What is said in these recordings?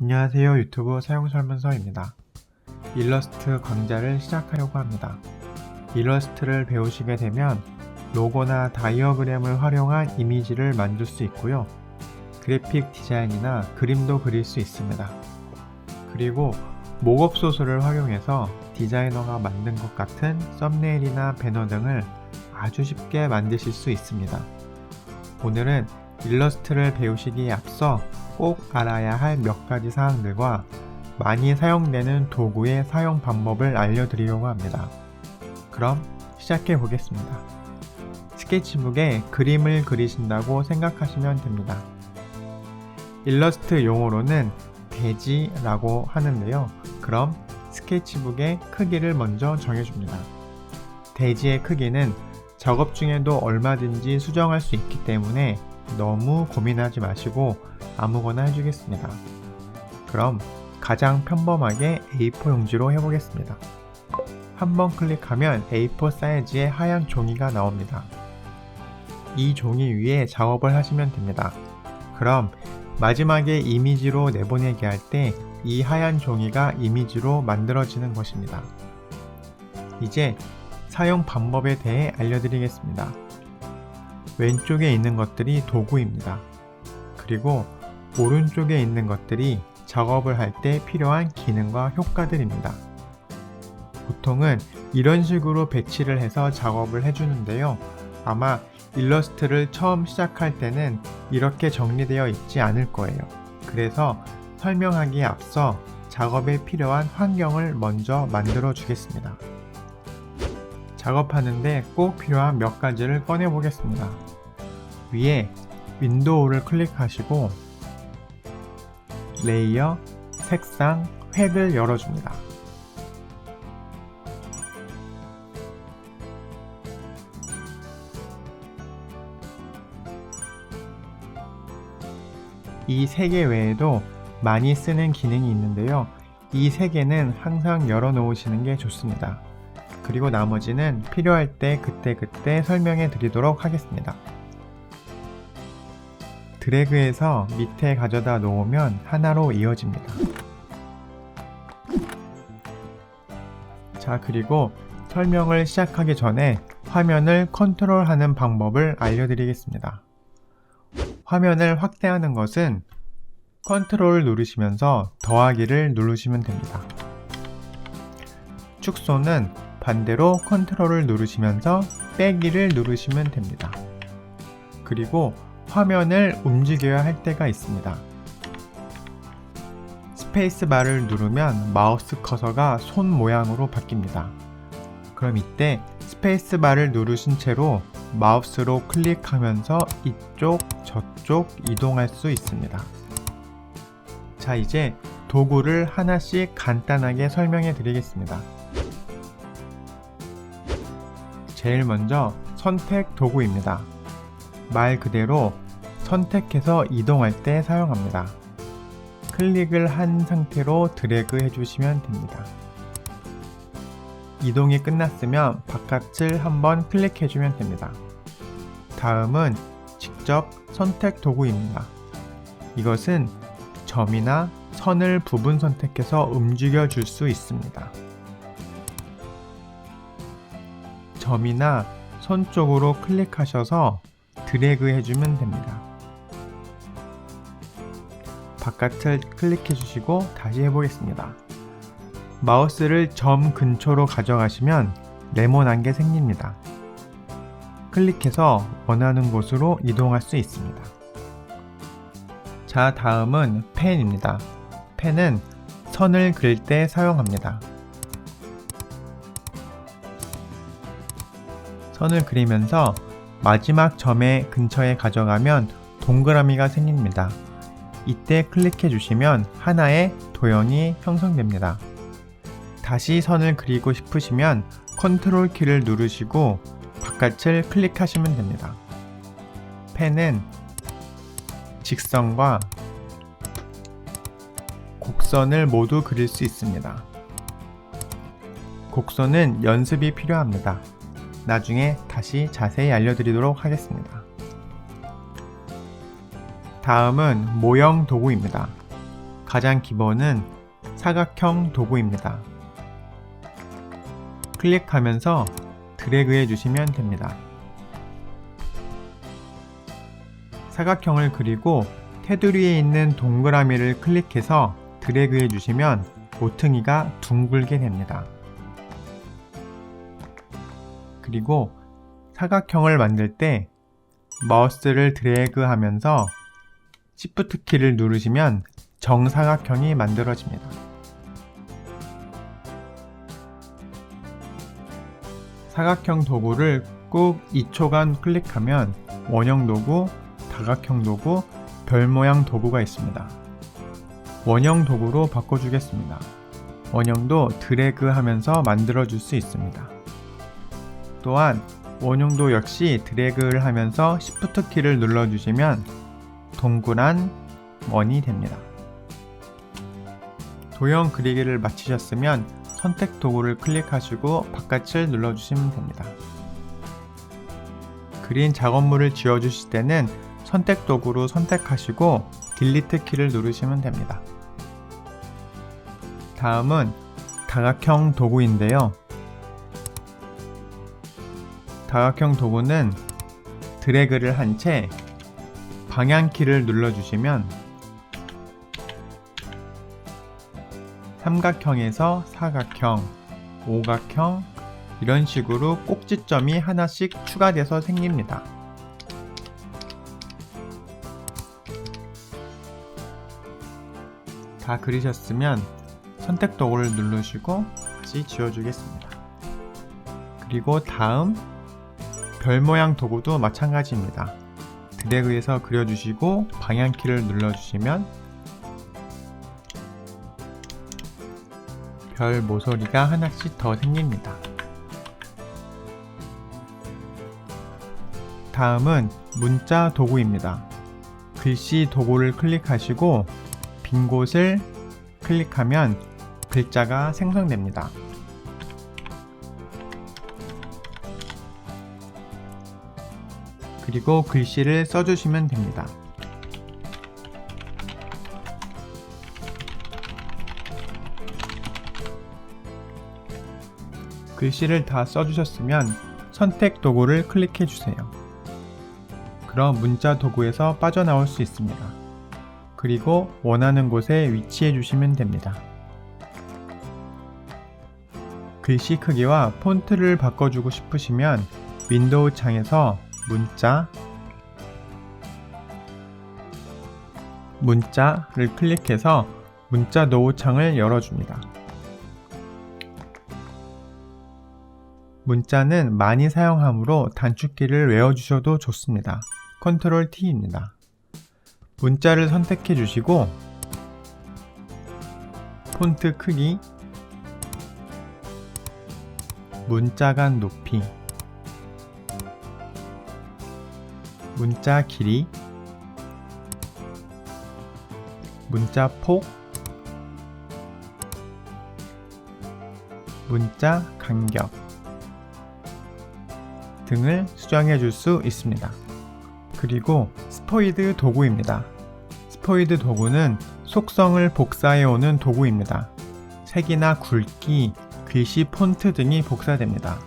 안녕하세요. 유튜브 사용설문서입니다. 일러스트 강좌를 시작하려고 합니다. 일러스트를 배우시게 되면 로고나 다이어그램을 활용한 이미지를 만들 수 있고요. 그래픽 디자인이나 그림도 그릴 수 있습니다. 그리고 목업 소스를 활용해서 디자이너가 만든 것 같은 썸네일이나 배너 등을 아주 쉽게 만드실 수 있습니다. 오늘은 일러스트를 배우시기에 앞서 꼭 알아야 할 몇 가지 사항들과 많이 사용되는 도구의 사용 방법을 알려드리려고 합니다. 그럼 시작해 보겠습니다. 스케치북에 그림을 그리신다고 생각하시면 됩니다. 일러스트 용어로는 대지라고 하는데요. 그럼 스케치북의 크기를 먼저 정해줍니다. 대지의 크기는 작업 중에도 얼마든지 수정할 수 있기 때문에 너무 고민하지 마시고 아무거나 해주겠습니다. 그럼 가장 평범하게 A4 용지로 해보겠습니다. 한번 클릭하면 A4 사이즈의 하얀 종이가 나옵니다. 이 종이 위에 작업을 하시면 됩니다. 그럼 마지막에 이미지로 내보내기 할 때 이 하얀 종이가 이미지로 만들어지는 것입니다. 이제 사용 방법에 대해 알려드리겠습니다. 왼쪽에 있는 것들이 도구입니다. 그리고 오른쪽에 있는 것들이 작업을 할 때 필요한 기능과 효과들입니다. 보통은 이런 식으로 배치를 해서 작업을 해주는데요. 아마 일러스트를 처음 시작할 때는 이렇게 정리되어 있지 않을 거예요. 그래서 설명하기에 앞서 작업에 필요한 환경을 먼저 만들어 주겠습니다. 작업하는데 꼭 필요한 몇 가지를 꺼내 보겠습니다. 위에 윈도우를 클릭하시고 레이어, 색상, 획을 열어줍니다. 이 3개 외에도 많이 쓰는 기능이 있는데요. 이 3개는 항상 열어놓으시는 게 좋습니다. 그리고 나머지는 필요할 때 그때 설명해 드리도록 하겠습니다. 드래그해서 밑에 가져다 놓으면 하나로 이어집니다. 자, 그리고 설명을 시작하기 전에 화면을 컨트롤하는 방법을 알려드리겠습니다. 화면을 확대하는 것은 컨트롤을 누르시면서 더하기를 누르시면 됩니다. 축소는 반대로 컨트롤을 누르시면서 빼기를 누르시면 됩니다. 그리고 화면을 움직여야 할 때가 있습니다. 스페이스바를 누르면 마우스 커서가 손 모양으로 바뀝니다. 그럼 이때 스페이스바를 누르신 채로 마우스로 클릭하면서 이쪽, 저쪽 이동할 수 있습니다. 자, 이제 도구를 하나씩 간단하게 설명해 드리겠습니다. 제일 먼저 선택 도구입니다. 말 그대로 선택해서 이동할 때 사용합니다. 클릭을 한 상태로 드래그 해주시면 됩니다. 이동이 끝났으면 바깥을 한번 클릭해주면 됩니다. 다음은 직접 선택 도구입니다. 이것은 점이나 선을 부분 선택해서 움직여 줄 수 있습니다. 점이나 선 쪽으로 클릭하셔서 드래그 해주면 됩니다. 바깥을 클릭해 주시고 다시 해보겠습니다. 마우스를 점 근처로 가져가시면 네모난 게 생깁니다. 클릭해서 원하는 곳으로 이동할 수 있습니다. 자, 다음은 펜입니다. 펜은 선을 그릴 때 사용합니다. 선을 그리면서 마지막 점의 근처에 가져가면 동그라미가 생깁니다. 이때 클릭해 주시면 하나의 도형이 형성됩니다. 다시 선을 그리고 싶으시면 컨트롤 키를 누르시고 바깥을 클릭하시면 됩니다. 펜은 직선과 곡선을 모두 그릴 수 있습니다. 곡선은 연습이 필요합니다. 나중에 다시 자세히 알려드리도록 하겠습니다. 다음은 모형 도구입니다. 가장 기본은 사각형 도구입니다. 클릭하면서 드래그해 주시면 됩니다. 사각형을 그리고 테두리에 있는 동그라미를 클릭해서 드래그해 주시면 모퉁이가 둥글게 됩니다. 그리고 사각형을 만들 때 마우스를 드래그하면서 Shift 키를 누르시면 정사각형이 만들어집니다. 사각형 도구를 꾹 2초간 클릭하면 원형 도구, 다각형 도구, 별 모양 도구가 있습니다. 원형 도구로 바꿔주겠습니다. 원형도 드래그하면서 만들어줄 수 있습니다. 또한 원형도 역시 드래그를 하면서 Shift 키를 눌러주시면 동그란 원이 됩니다. 도형 그리기를 마치셨으면 선택 도구를 클릭하시고 바깥을 눌러주시면 됩니다. 그린 작업물을 지워주실 때는 선택 도구로 선택하시고 딜리트 키를 누르시면 됩니다. 다음은 다각형 도구인데요. 다각형 도구는 드래그를 한 채 방향키를 눌러주시면 삼각형에서 사각형, 오각형 이런 식으로 꼭지점이 하나씩 추가돼서 생깁니다. 다 그리셨으면 선택 도구를 누르시고 다시 지워주겠습니다. 그리고 다음 별 모양 도구도 마찬가지입니다. 드래그해서 그려주시고 방향키를 눌러주시면 별 모서리가 하나씩 더 생깁니다. 다음은 문자 도구입니다. 글씨 도구를 클릭하시고 빈 곳을 클릭하면 글자가 생성됩니다. 그리고 글씨를 써주시면 됩니다. 글씨를 다 써주셨으면 선택 도구를 클릭해 주세요. 그럼 문자 도구에서 빠져나올 수 있습니다. 그리고 원하는 곳에 위치해 주시면 됩니다. 글씨 크기와 폰트를 바꿔주고 싶으시면 윈도우 창에서 문자를 클릭해서 문자 노후 창을 열어줍니다. 문자는 많이 사용하므로 단축키를 외워주셔도 좋습니다. Ctrl T입니다. 문자를 선택해 주시고 폰트 크기, 문자 간 높이, 문자 길이, 문자 폭, 문자 간격 등을 수정해 줄 수 있습니다. 그리고 스포이드 도구입니다. 스포이드 도구는 속성을 복사해 오는 도구입니다. 색이나 굵기, 글씨 폰트 등이 복사됩니다.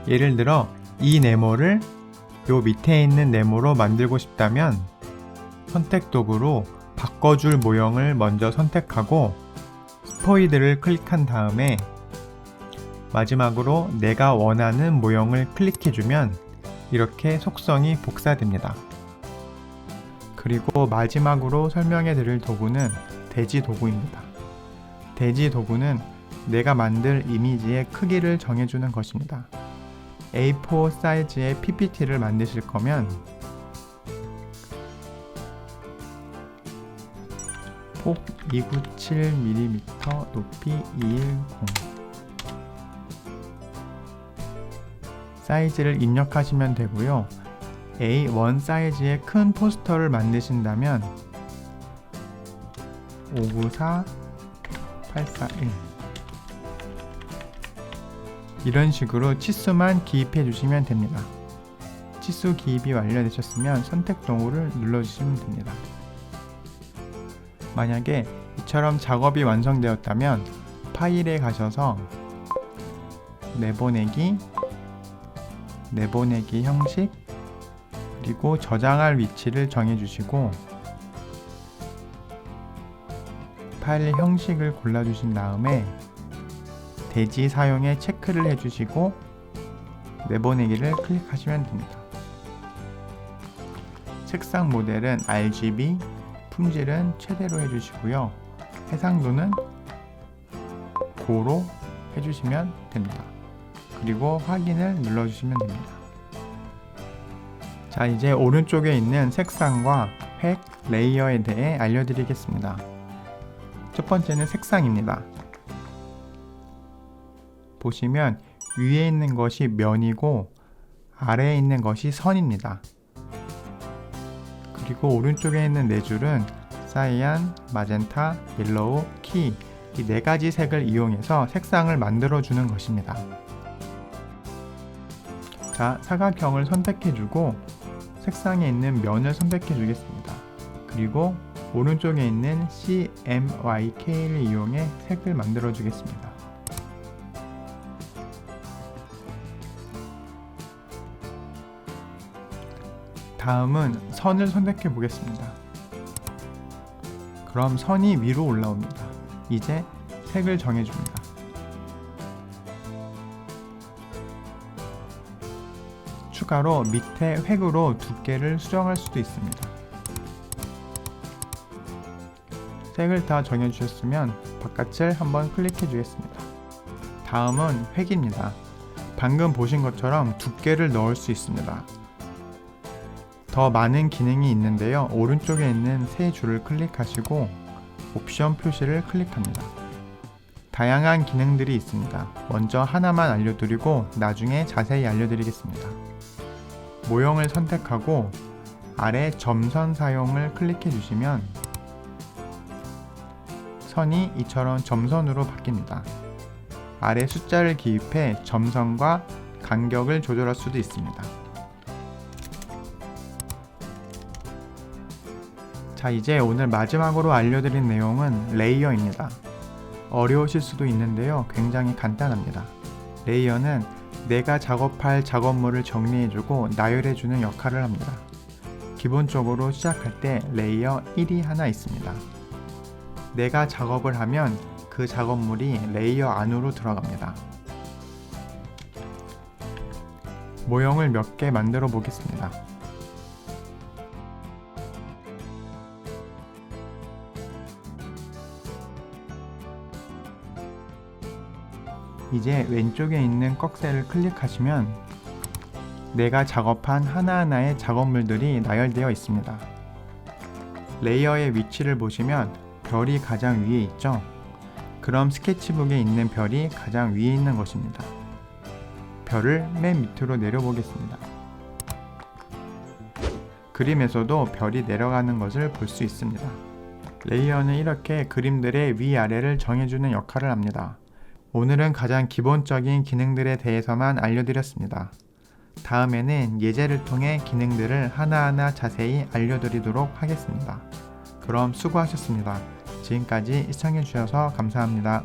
예를 들어 이 네모를 요 밑에 있는 네모로 만들고 싶다면 선택 도구로 바꿔줄 모형을 먼저 선택하고 스포이드를 클릭한 다음에 마지막으로 내가 원하는 모형을 클릭해주면 이렇게 속성이 복사됩니다. 그리고 마지막으로 설명해 드릴 도구는 대지 도구입니다. 대지 도구는 내가 만들 이미지의 크기를 정해주는 것입니다. A4 사이즈의 PPT를 만드실 거면 폭 297mm, 높이 210 사이즈를 입력하시면 되고요. A1 사이즈의 큰 포스터를 만드신다면 594, 841 이런 식으로 치수만 기입해 주시면 됩니다. 치수 기입이 완료되셨으면 선택 도구를 눌러주시면 됩니다. 만약에 이처럼 작업이 완성되었다면 파일에 가셔서 내보내기 형식, 그리고 저장할 위치를 정해주시고 파일 형식을 골라주신 다음에 대지 사용에 체크를 해주시고 내보내기를 클릭하시면 됩니다. 색상 모델은 RGB, 품질은 최대로 해주시고요. 해상도는 고로 해주시면 됩니다. 그리고 확인을 눌러주시면 됩니다. 자, 이제 오른쪽에 있는 색상과 획, 레이어에 대해 알려드리겠습니다. 첫 번째는 색상입니다. 보시면 위에 있는 것이 면이고 아래에 있는 것이 선입니다. 그리고 오른쪽에 있는 네 줄은 사이안, 마젠타, 옐로우, 키, 이 네 가지 색을 이용해서 색상을 만들어 주는 것입니다. 자, 사각형을 선택해주고 색상에 있는 면을 선택해주겠습니다. 그리고 오른쪽에 있는 CMYK를 이용해 색을 만들어 주겠습니다. 다음은 선을 선택해 보겠습니다. 그럼 선이 위로 올라옵니다. 이제 색을 정해줍니다. 추가로 밑에 획으로 두께를 수정할 수도 있습니다. 색을 다 정해주셨으면 바깥을 한번 클릭해 주겠습니다. 다음은 획입니다. 방금 보신 것처럼 두께를 넣을 수 있습니다. 더 많은 기능이 있는데요. 오른쪽에 있는 세 줄을 클릭하시고 옵션 표시를 클릭합니다. 다양한 기능들이 있습니다. 먼저 하나만 알려드리고 나중에 자세히 알려드리겠습니다. 모형을 선택하고 아래 점선 사용을 클릭해 주시면 선이 이처럼 점선으로 바뀝니다. 아래 숫자를 기입해 점선과 간격을 조절할 수도 있습니다. 자, 이제 오늘 마지막으로 알려드린 내용은 레이어입니다. 어려우실 수도 있는데요. 굉장히 간단합니다. 레이어는 내가 작업할 작업물을 정리해주고 나열해주는 역할을 합니다. 기본적으로 시작할 때 레이어 1이 하나 있습니다. 내가 작업을 하면 그 작업물이 레이어 안으로 들어갑니다. 모형을 몇 개 만들어 보겠습니다. 이제 왼쪽에 있는 꺽쇠를 클릭하시면 내가 작업한 하나하나의 작업물들이 나열되어 있습니다. 레이어의 위치를 보시면 별이 가장 위에 있죠? 그럼 스케치북에 있는 별이 가장 위에 있는 것입니다. 별을 맨 밑으로 내려보겠습니다. 그림에서도 별이 내려가는 것을 볼 수 있습니다. 레이어는 이렇게 그림들의 위아래를 정해주는 역할을 합니다. 오늘은 가장 기본적인 기능들에 대해서만 알려드렸습니다. 다음에는 예제를 통해 기능들을 하나하나 자세히 알려드리도록 하겠습니다. 그럼 수고하셨습니다. 지금까지 시청해주셔서 감사합니다.